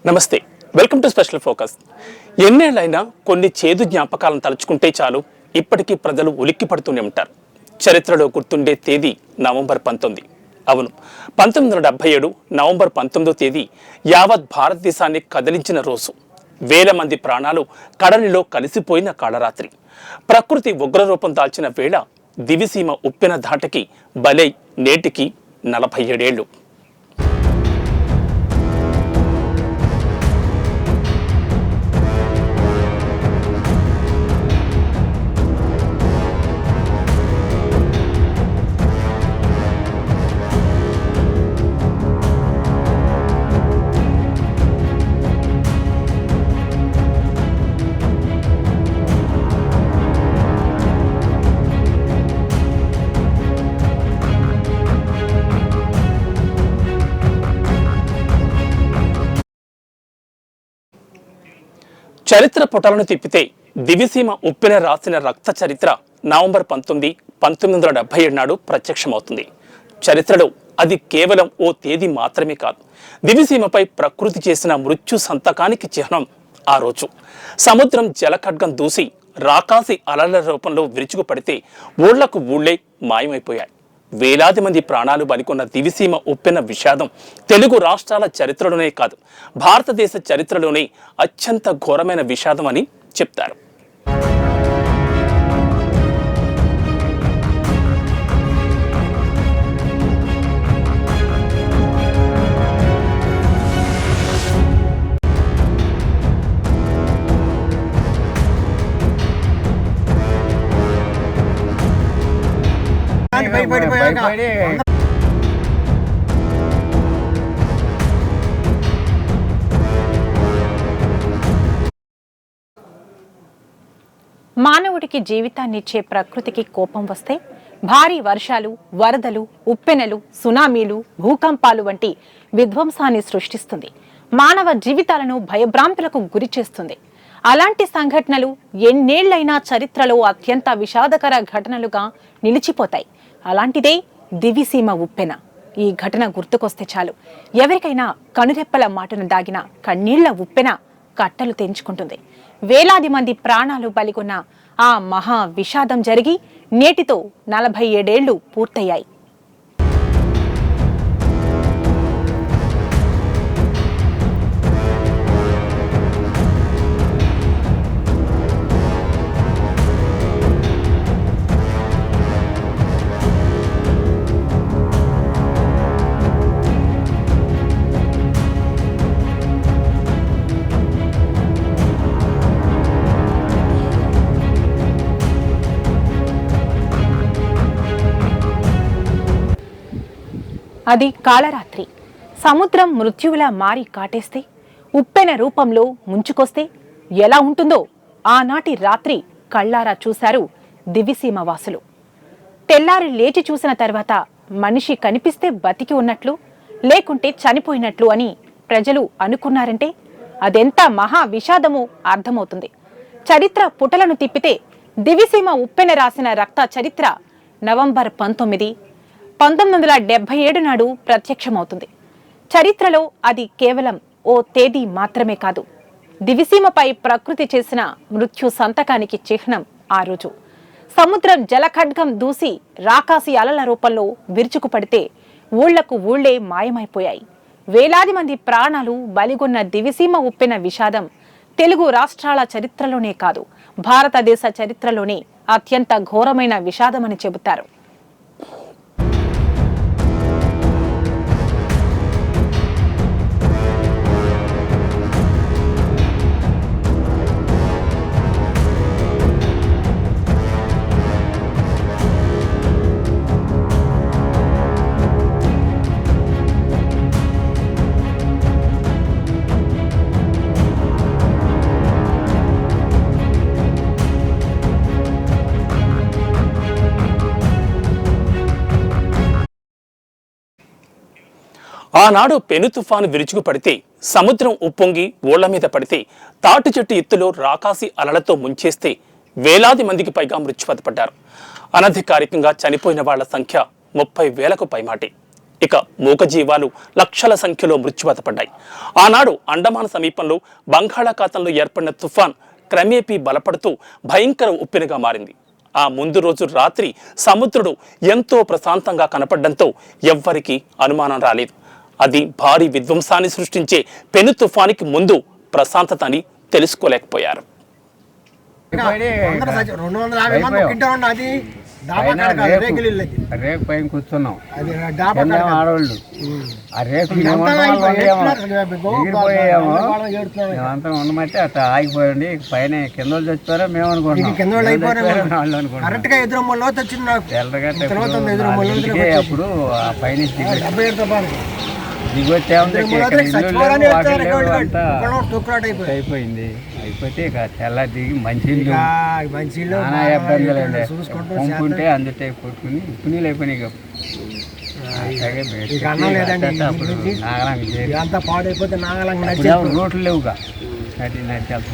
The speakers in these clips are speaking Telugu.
నమస్తే, వెల్కమ్ టు స్పెషల్ ఫోకస్. ఎన్నేళ్ళైనా కొన్ని చేదు జ్ఞాపకాలను తలుచుకుంటే చాలు ఇప్పటికీ ప్రజలు ఉలిక్కి పడుతూనే ఉంటారు. చరిత్రలో గుర్తుండే తేదీ నవంబర్ 19. అవును, 1977 నవంబర్ 19వ తేదీ యావత్ భారతదేశాన్ని కదిలించిన రోజు. వేల మంది ప్రాణాలు కడలిలో కలిసిపోయిన కాళరాత్రి. ప్రకృతి ఉగ్రరూపం దాల్చిన వేళ దివిసీమ ఉప్పెన ధాటకి బలై నేటికి 47 ఏళ్ళు. చరిత్ర పుటలను తిప్పితే దివిసీమ ఉప్పెన రాసిన రక్త చరిత్ర నవంబర్ 19, 1977 నాడు ప్రత్యక్షమవుతుంది. చరిత్రలో అది కేవలం ఓ తేదీ మాత్రమే కాదు, దివిసీమపై ప్రకృతి చేసిన మృత్యు సంతకానికి చిహ్నం. ఆ రోజు సముద్రం జలఖడ్గం దూసి రాకాసి అలల రూపంలో విరుచుకుపడితే ఊళ్లకు ఊళ్లే మాయమైపోయాయి. వేలాది మంది ప్రాణాలు బలికొన్న దివిసీమ ఉప్పెన విషాదం తెలుగు రాష్ట్రాల చరిత్రలోనే కాదు, భారతదేశ చరిత్రలోనే అత్యంత ఘోరమైన విషాదం అని చెప్తారు. మానవుడికి జీవితాన్నిచ్చే ప్రకృతికి కోపం వస్తే భారీ వర్షాలు, వరదలు, ఉప్పెనలు, సునామీలు, భూకంపాలు వంటి విధ్వంసాన్ని సృష్టిస్తుంది. మానవ జీవితాలను భయభ్రాంతులకు గురి చేస్తుంది. అలాంటి సంఘటనలు ఎన్నేళ్లైనా చరిత్రలో అత్యంత విషాదకర ఘటనలుగా నిలిచిపోతాయి. అలాంటిదే దివిసీమ ఉప్పెన. ఈ ఘటన గుర్తుకొస్తే చాలు ఎవరికైనా కనురెప్పల మాటను దాగిన కన్నీళ్ల ఉప్పెన కట్టలు తెంచుకుంటుంది. వేలాది మంది ప్రాణాలు బలిగొన్న ఆ మహా విషాదం జరిగి నేటితో 47 ఏళ్లు పూర్తయ్యాయి. అది కాళరాత్రి. సముద్రం మృత్యువులా మారి కాటేస్తే, ఉప్పెన రూపంలో ముంచుకొస్తే ఎలా ఉంటుందో ఆనాటి రాత్రి కళ్ళారా చూశారు దివిసీమ వాసులు. తెల్లారి లేచి చూసిన తర్వాత మనిషి కనిపిస్తే బతికి ఉన్నట్లు, లేకుంటే చనిపోయినట్లు అని ప్రజలు అనుకున్నారంటే అదెంత మహా విషాదమో అర్థమవుతుంది. చరిత్ర పుటలను తిప్పితే దివిసీమ ఉప్పెన రాసిన రక్త చరిత్ర నవంబర్ 19, 1977 నాడు ప్రత్యక్షమవుతుంది. చరిత్రలో అది కేవలం ఓ తేదీ మాత్రమే కాదు, దివిసీమపై ప్రకృతి చేసిన మృత్యు సంతకానికి చిహ్నం. ఆ రోజు సముద్రం జలఖడ్గం దూసి రాకాసి అలల రూపంలో విరుచుకుపడితే ఊళ్లకు ఊళ్లే మాయమైపోయాయి. వేలాది మంది ప్రాణాలు బలిగొన్న దివిసీమ ఉప్పెన విషాదం తెలుగు రాష్ట్రాల చరిత్రలోనే కాదు, భారతదేశ చరిత్రలోనే అత్యంత ఘోరమైన విషాదమని చెబుతారు. ఆనాడు పెను తుఫాను విరుచుకు పడితే, సముద్రం ఉప్పొంగి ఓళ్ల మీద పడితే, తాటి చెట్టు ఎత్తులో రాకాసి అలలతో ముంచేస్తే వేలాది మందికి పైగా మృత్యువత పడ్డారు. అనధికారికంగా చనిపోయిన వాళ్ల సంఖ్య 30,000కు పైమాటే. ఇక మూగజీవాలు లక్షల సంఖ్యలో మృత్యువాత పడ్డాయి. ఆనాడు అండమాన్ సమీపంలో బంగాళాఖాతంలో ఏర్పడిన తుఫాన్ క్రమేపీ బలపడుతూ భయంకర ఉప్పెనగా మారింది. ఆ ముందు రోజు రాత్రి సముద్రుడు ఎంతో ప్రశాంతంగా కనపడడంతో ఎవ్వరికీ అనుమానం రాలేదు. అది భారీ విధ్వంసాన్ని సృష్టించే పెను తుఫానికి ముందు ప్రశాంతత అని తెలుసుకోలేకపోయారు. రేపు పైన కూర్చున్నాం, ఆడవాళ్ళు ఆ రేపు ఎగిరిపోయాము. మేమంతా ఉండమంటే అట్లా ఆగిపోయండి. పైన కింద చచ్చిపోయారా మేము అనుకుంటున్నాం. అప్పుడు ఆ పైన అయిపోయింది. అయిపోతే ఇక తెల్ల దిగి మంచి నానా ఇబ్బందులు పంపుంటే అందుటే కొట్టుకుని ఉప్పు నీళ్ళు అయిపోయినాయి. రోడ్లు లేవుగా నటి నటి అటు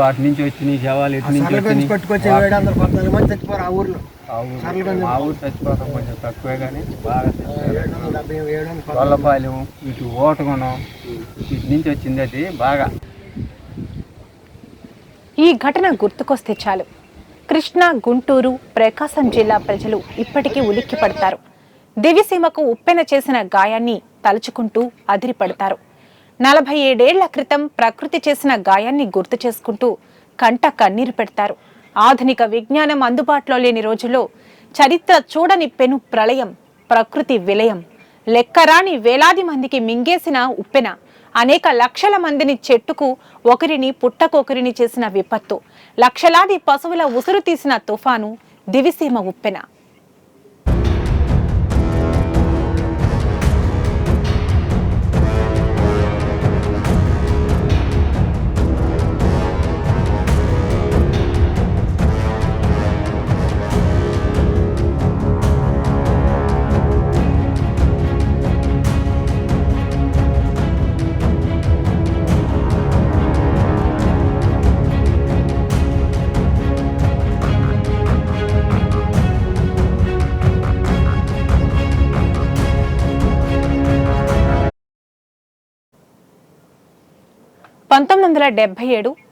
అటు నుంచి వచ్చినాయి శవాలు, ఇటు నుంచి ఆ ఊర్లో మా ఊరు చచ్చిపోతాం కొంచెం తక్కువే కానీ బాగా గొల్లపాలెం ఇటు ఓటగుణం ఇటు నుంచి వచ్చింది. అది బాగా ఈ ఘటన గుర్తుకొస్తే చాలు కృష్ణా, గుంటూరు, ప్రకాశం జిల్లా ప్రజలు ఇప్పటికీ ఉలిక్కి పడతారు. దివిసీమకు ఉప్పెన చేసిన గాయాన్ని తలుచుకుంటూ అదిరిపడతారు. 47 ఏళ్ల క్రితం ప్రకృతి చేసిన గాయాన్ని గుర్తు చేసుకుంటూ కంట కన్నీరు పెడతారు. ఆధునిక విజ్ఞానం అందుబాటులో లేని రోజుల్లో చరిత్ర చూడని పెను ప్రళయం, ప్రకృతి విలయం, లెక్కరాని వేలాది మందికి మింగేసిన ఉప్పెన, అనేక లక్షల మందిని చెట్టుకు ఒకరిని పుట్టకొకరిని చేసిన విపత్తు, లక్షలాది పశువుల ఉసురు తీసిన తుఫాను దివిసీమ ఉప్పెన.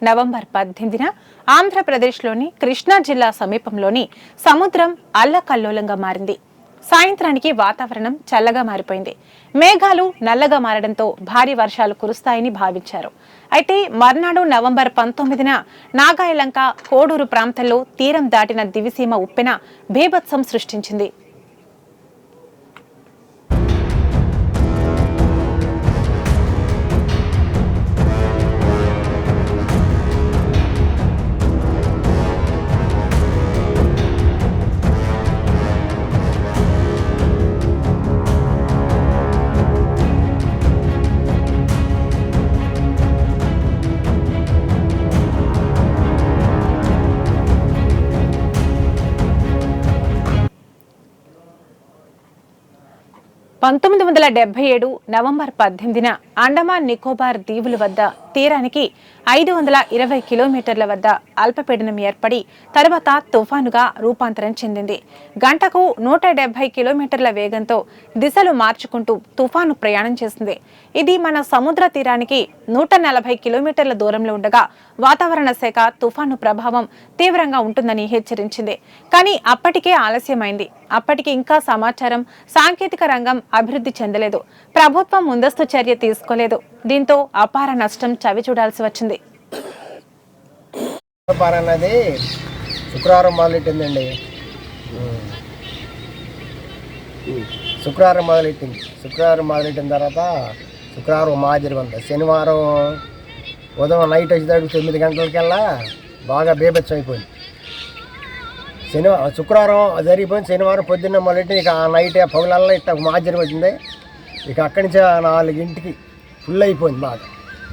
నవంబర్ 18 ఆంధ్రప్రదేశ్లోని కృష్ణా జిల్లా సమీపంలోని సముద్రం అల్లకల్లోలంగా మారింది. సాయంత్రానికి వాతావరణం చల్లగా మారిపోయింది. మేఘాలు నల్లగా మారడంతో భారీ వర్షాలు కురుస్తాయని భావించారు. అయితే మర్నాడు నవంబర్ 19న నాగాయలంక, కోడూరు ప్రాంతంలో తీరం దాటిన దివిసీమ ఉప్పెన బీభత్సం సృష్టించింది. నవంబర్ 18న అండమాన్ నికోబార్ దీవుల వద్ద తీరానికి 520 కిలోమీటర్ల వద్ద అల్పపీడనం ఏర్పడి తర్వాత తుఫానుగా రూపాంతరం చెందింది. గంటకు 170 కిలోమీటర్ల వేగంతో దిశలు మార్చుకుంటూ తుఫాను ప్రయాణం చేసింది. ఇది మన సముద్ర తీరానికి 140 కిలోమీటర్ల దూరంలో ఉండగా వాతావరణ శాఖ తుఫాను ప్రభావం తీవ్రంగా ఉంటుందని హెచ్చరించింది. కానీ అప్పటికే ఆలస్యమైంది. అప్పటికి ఇంకా సమాచారం, సాంకేతిక రంగం అభివృద్ధి చెందలేదు. ప్రభుత్వం ముందస్తు చర్య తీసుకోలేదు. దీంతో అపార నష్టం చవి చూడాల్సి వచ్చింది. అన్నది శుక్రవారం మొదలెట్టిందండి. శుక్రవారం మొదలెట్టిన తర్వాత శుక్రవారం మాదిరి ఉంది. శనివారం ఉదయం నైట్ వచ్చేదాడు 9 గంటలకల్లా బాగా బీభత్సం అయిపోయింది. శుక్రవారం జరిగిపోయింది. శనివారం పొద్దున్న మొదలెట్టి ఇక ఆ నైట్ పగులల్లా ఇట్లా మాదిరి వచ్చింది. ఇక అక్కడి నుంచి 4ంటికి ఫుల్ అయిపోయింది. బాగా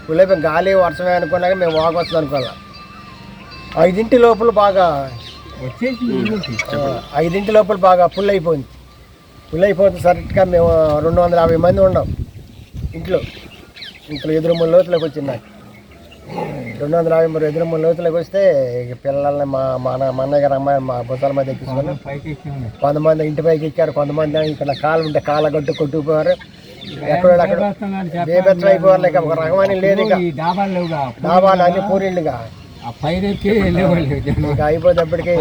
ఫుల్ అయిపోయింది. గాలి వర్షమే అనుకున్నాక మేము వాక్ వస్తుంది అనుకోవాలి. 5 లోపల బాగా వచ్చేసి 5 లోపల బాగా ఫుల్ అయిపోయింది. సరిగ్గా మేము 250 మంది ఉన్నాం ఇంట్లో ఎదురు 3 లోతులోకి వచ్చింది. 250 ఎదురమ్మ లోతులోకి వస్తే ఇక పిల్లల్ని మా అన్నయ్య గారు అమ్మాయి మా బుద్ధల మీద ఎక్కించుకుని కొంతమంది ఇంటి పైకి ఎక్కారు, కొంతమంది ఇక్కడ కాలు ఉంటే కాళ్ళ గట్టు కొట్టుకుపోయారు. ఎక్కడ బేబెచ్చం అయిపోవాలి. ఇక ఒక రకమైన లేదు, ఇక డాబాలు అన్ని పూరిళ్ళుగా ఇక అయిపోయేటప్పటికి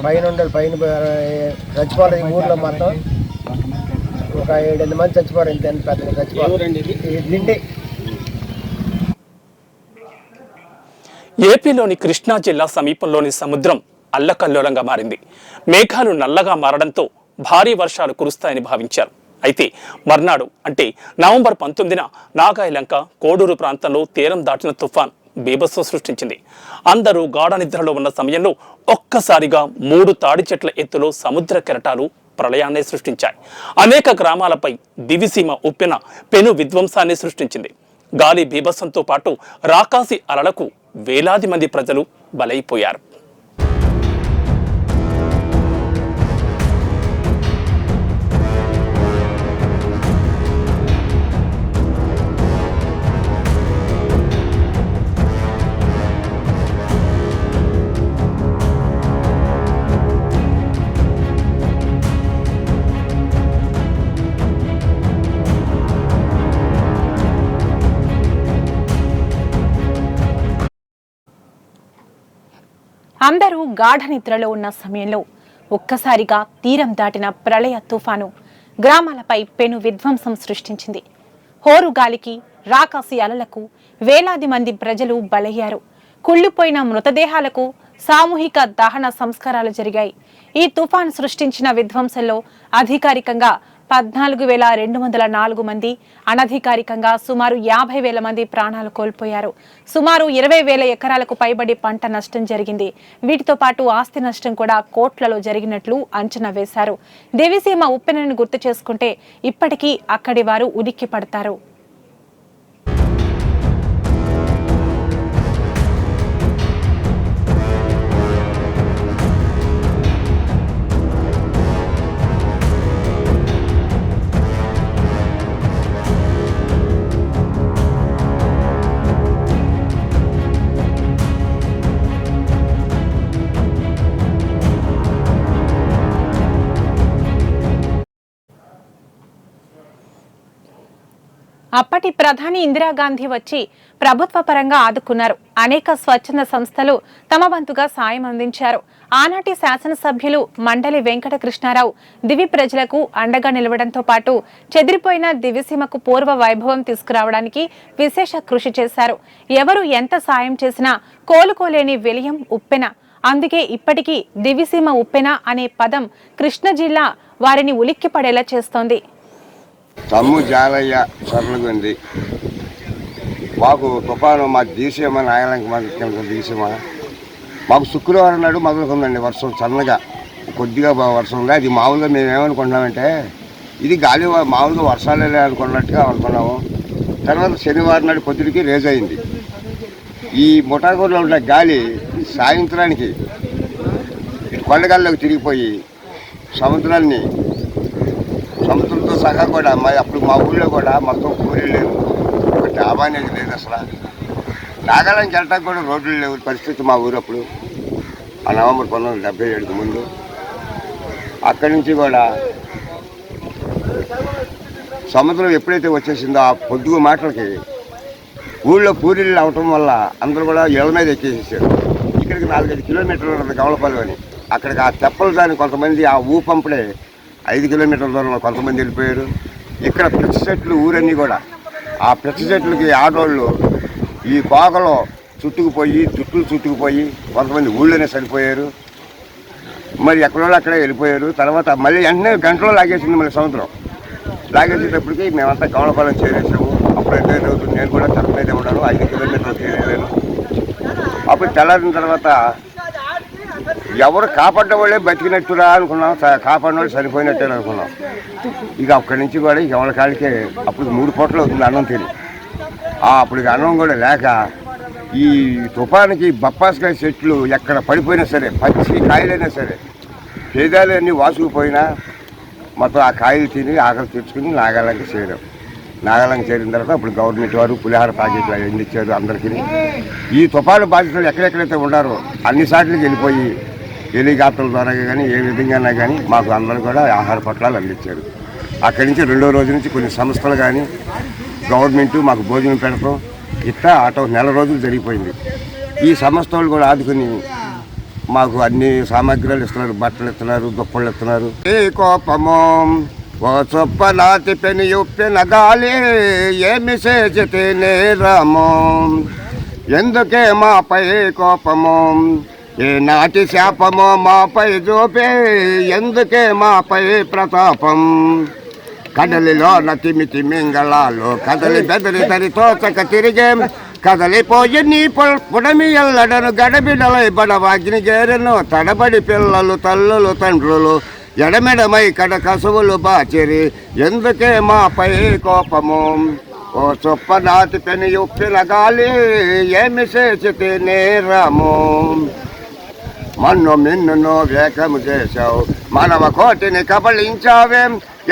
పైన ఉండాలి. పైన చచ్చిపోవాలి ఈ ఊర్లో మొత్తం ఒక 7-8 మంది చచ్చిపోరు. ఇంత పెద్ద చచ్చిపోవాలి తిండి. ఏపీలోని కృష్ణా జిల్లా సమీపంలోని సముద్రం అల్లకల్లోలంగా మారింది. మేఘాలు నల్లగా మారడంతో భారీ వర్షాలు కురుస్తాయని భావించారు. అయితే మర్నాడు అంటే నవంబర్ 19న నాగాయలంక కోడూరు ప్రాంతంలో తీరం దాటిన తుఫాన్ బీభత్సం సృష్టించింది. అందరూ గాఢ నిద్రలో ఉన్న సమయంలో ఒక్కసారిగా 3 తాడి చెట్ల ఎత్తులో సముద్ర కెరటాలు ప్రళయాన్ని సృష్టించాయి. అనేక గ్రామాలపై దివిసీమ ఉప్పెన పెను విధ్వంసాన్ని సృష్టించింది. గాలి బీభత్సంతో పాటు రాకాసి అలలకు వేలాది మంది ప్రజలు బలైపోయారు. అందరూ గాఢ నిద్రలో ఉన్న సమయంలో ఒక్కసారిగా తీరం దాటిన ప్రళయ తుఫాను గ్రామాలపై పెను విధ్వంసం సృష్టించింది. హోరు గాలికి, రాకాసి అలలకు వేలాది మంది ప్రజలు బలయ్యారు. కుళ్ళిపోయిన మృతదేహాలకు సామూహిక దహన సంస్కారాలు జరిగాయి. ఈ తుఫాను సృష్టించిన విధ్వంసంలో అధికారికంగా 14,204 మంది, అనధికారికంగా సుమారు 50,000 మంది ప్రాణాలు కోల్పోయారు. సుమారు 20,000 ఎకరాలకు పైబడి పంట నష్టం జరిగింది. వీటితో పాటు ఆస్తి నష్టం కూడా కోట్లలో జరిగినట్లు అంచనా వేశారు. దివిసీమ ఉప్పెనను గుర్తు చేసుకుంటే ఇప్పటికీ అక్కడి వారు ఉలిక్కి పడతారు. అప్పటి ప్రధాని ఇందిరాగాంధీ వచ్చి ప్రభుత్వ పరంగా ఆదుకున్నారు. అనేక స్వచ్ఛంద సంస్థలు తమ వంతుగా సాయం అందించారు. ఆనాటి శాసనసభ్యులు మండలి వెంకట కృష్ణారావు దివి ప్రజలకు అండగా నిలవడంతో పాటు చెదిరిపోయిన దివిసీమకు పూర్వ వైభవం తీసుకురావడానికి విశేష కృషి చేశారు. ఎవరు ఎంత సాయం చేసినా కోలుకోలేని విలయం ఉప్పెన. అందుకే ఇప్పటికీ దివిసీమ ఉప్పెన అనే పదం కృష్ణా జిల్లా వారిని ఉలిక్కి పడేలా చేస్తోంది. తమ్ము జాలయ్య సరళగుంది మాకు తుఫాను మా దివిసీమ నాయలంక మాకు దివిసీమ మాకు శుక్రవారం నాడు మొదలుకుందండి వర్షం. సన్నగా కొద్దిగా వర్షం ఉంది. అది మామూలుగా మేము ఏమనుకుంటున్నామంటే ఇది గాలి మామూలుగా వర్షాలే అనుకున్నట్టుగా అనుకున్నాము. తర్వాత శనివారం నాడు పొద్దుడికి రేజ్ అయింది. ఈ ముఠాకూరులో ఉన్న గాలి సాయంత్రానికి కొండగాల్లోకి తిరిగిపోయి సముద్రంతో సహా కూడా అప్పుడు మా ఊళ్ళో కూడా మొత్తం కూలీ లేవు, ఒక డాబా అనేది లేదు. అసలు నాగాలాండ్కి వెళ్ళటానికి కూడా రోడ్లు లేవు పరిస్థితి మా ఊరు అప్పుడు. ఆ నవంబర్ 1977కి ముందు అక్కడి నుంచి కూడా సముద్రం ఎప్పుడైతే వచ్చేసిందో ఆ పొద్దుగు మాటలకి ఊళ్ళో పూరీళ్ళు అవటం వల్ల అందరూ కూడా ఇళ్ళ మీద ఎక్కేసేసారు. ఇక్కడికి 4-5 కిలోమీటర్లు ఉంటుంది గవలపల్లి అని. అక్కడికి ఆ తెప్పలు దాని కొంతమంది ఆ ఊపంపుడే 5 కిలోమీటర్ల దూరంలో కొంతమంది వెళ్ళిపోయారు. ఇక్కడ పిచ్చి చెట్లు ఊరన్నీ కూడా ఆ పిచ్చి చెట్లకి ఆడవాళ్ళు ఈ కోకలో చుట్టుకుపోయి జుట్టులు చుట్టుకుపోయి కొంతమంది ఊళ్ళోనే చనిపోయారు. మరి ఎక్కడో అక్కడే వెళ్ళిపోయారు. తర్వాత మళ్ళీ వెంటనే గంటలో లాగేసింది మళ్ళీ సముద్రం. లాగేసేటప్పటికి మేమంతా గవలపాలెం చేరేసాము. అప్పుడు ఎంత అవుతుంది, నేను కూడా తప్పైతే ఉన్నాను, 5 కిలోమీటర్లు చేరేసాను. అప్పుడు తెల్లారిన తర్వాత ఎవరు కాపాడ్డ వాళ్ళే బతికినట్టురా అనుకున్నాం, కాపాడిన వాళ్ళు చనిపోయినట్టే అనుకున్నాం. ఇక అక్కడి నుంచి కూడా ఎవరి కాడికే అప్పుడు 3 పూటలు అవుతుంది అన్నం తిని. అప్పుడు అన్నం కూడా లేక ఈ తుఫానికి బప్పాసకాయ చెట్లు ఎక్కడ పడిపోయినా సరే, పచ్చి కాయలైనా సరే, పేదాలు అన్నీ వాసుకుపోయినా మొత్తం ఆ కాయలు తిని ఆకలి తెచ్చుకుని నాగాలాంటి చేరాం. నాగాలంగా చేరిన తర్వాత అప్పుడు గవర్నమెంట్ వారు పులిహార ప్యాకెట్లు అవి ఇచ్చారు అందరికీ. ఈ తుఫాను బాధితులు ఎక్కడెక్కడైతే ఉన్నారో అన్ని సార్లకి వెళ్ళిపోయి హెలికాప్టర్ల ద్వారా కానీ ఏ విధంగా కానీ మాకు అందరూ కూడా ఆహార పొట్లాలు అందించారు. అక్కడి నుంచి రెండో రోజు నుంచి కొన్ని సంస్థలు కానీ గవర్నమెంట్ మాకు భోజనం పెడతాం ఇట్లా అటు నెల రోజులు జరిగిపోయింది. ఈ సంస్థ వాళ్ళు కూడా ఆదుకుని మాకు అన్ని సామాగ్రిలు ఇస్తున్నారు, బట్టలు ఇస్తున్నారు, దుప్పళ్ళు ఇస్తున్నారు. ఏ కోపమో ఓ చొప్ప నాతి పెని ఉప్పిన గాలి ఏమి చేసితే నేరమో ఎందుకే మాపై కోపమో ఏ నాటి శాపమో మాపై చూపే ఎందుకే మాపై ప్రతాపం కదలిలో నతిమితి మింగళాలు కదలి బెదరి తరి తోచక తిరిగే కదలిపోయి నీ పుడమి ఎల్లడను గడబిడలై బడవాగ్ని గేరెను తడబడి పిల్లలు తల్లులు తండ్రులు ఎడమెడమై కడ కసువులు బాచిరి ఎందుకే మాపై కోపము ఓ చొప్ప నాటి పెని ఉప్పిన గాలి ఏమి చేసితే నేరము మన్ను మిన్నును వేకము చేశావు మానవ కోటిని కబళించావే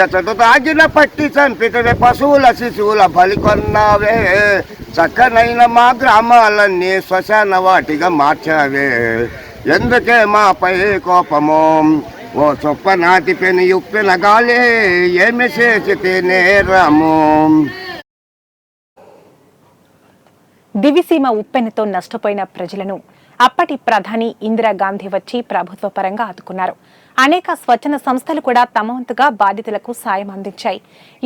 ఎతడు తాగిన పట్టి చంపితే పశువుల శిశువుల బలి కొన్నావే చక్కనైన మా గ్రామాలన్నీ శ్మశాన వాటిగా మార్చావే ఎందుకే మాపై కోపము ఓ చొప్ప నాటి పెని ఉప్పిన గాలి ఏమి చేసితే నేరము. దివిసీమ ఉప్పెనతో నష్టపోయిన ప్రజలను అప్పటి ప్రధాని ఇందిరాగాంధీ వచ్చి ప్రభుత్వ పరంగా ఆదుకున్నారు. అనేక స్వచ్ఛంద సంస్థలు కూడా తమ వంతుగా బాధితులకు సాయం అందించాయి.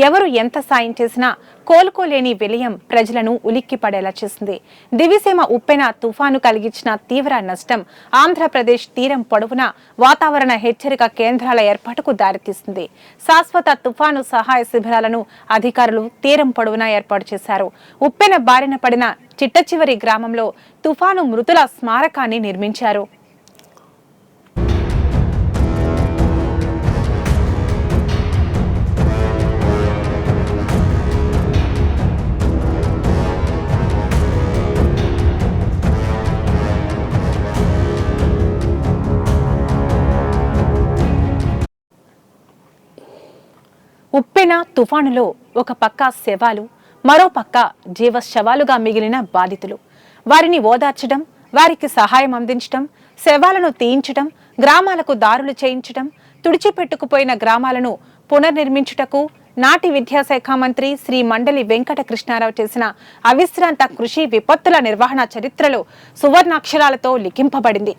ఎవరు ఎంత సాయం చేసినా కోలుకోలేని విలయం ప్రజలను ఉలిక్కిపడేలా చేసింది. దివిసీమ ఉప్పెన తుఫాను కలిగించిన తీవ్ర నష్టం ఆంధ్రప్రదేశ్ తీరం పొడవునా వాతావరణ హెచ్చరిక కేంద్రాల ఏర్పాటుకు దారితీసింది. శాశ్వత తుఫాను సహాయ శిబిరాలను అధికారులు తీరం పొడవునా ఏర్పాటు చేశారు. ఉప్పెన బారిన పడిన చిట్టచివరి గ్రామంలో తుఫాను మృతుల స్మారకాన్ని నిర్మించారు. ఉప్పెన తుఫానులో ఒక పక్క శవాలు, మరో పక్క జీవశవాలుగా మిగిలిన బాధితులు. వారిని ఓదార్చడం, వారికి సహాయం అందించడం, శవాలను తీయించడం, గ్రామాలకు దారులు చేయించడం, తుడిచిపెట్టుకుపోయిన గ్రామాలను పునర్నిర్మించుటకు నాటి విద్యాశాఖ మంత్రి శ్రీ మండలి వెంకట కృష్ణారావు చేసిన అవిశ్రాంత కృషి విపత్తుల నిర్వహణ చరిత్రలో సువర్ణాక్షరాలతో లిఖింపబడింది.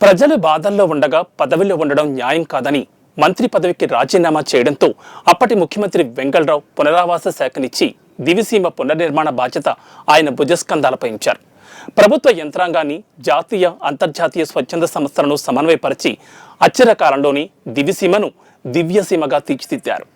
ప్రజలు బాధల్లో ఉండగా పదవిలో ఉండడం న్యాయం కాదని మంత్రి పదవికి రాజీనామా చేయడంతో అప్పటి ముఖ్యమంత్రి వెంగళరావు పునరావాస శాఖనిచ్చి దివిసీమ పునర్నిర్మాణ బాధ్యత ఆయన భుజస్కంధాలపై ఉంచారు. ప్రభుత్వ యంత్రాంగాన్ని, జాతీయ అంతర్జాతీయ స్వచ్ఛంద సంస్థలను సమన్వయపరిచి అచ్చర కాలంలోని దివిసీమను దివ్యసీమగా తీర్చిదిద్దారు.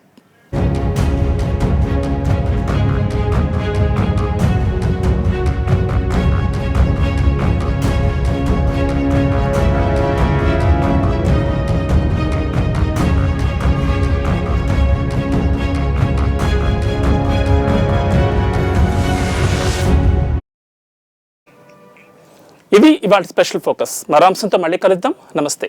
ఇది ఇవాళ స్పెషల్ ఫోకస్. మరో అంశంతో మళ్ళీ కలుద్దాం. నమస్తే.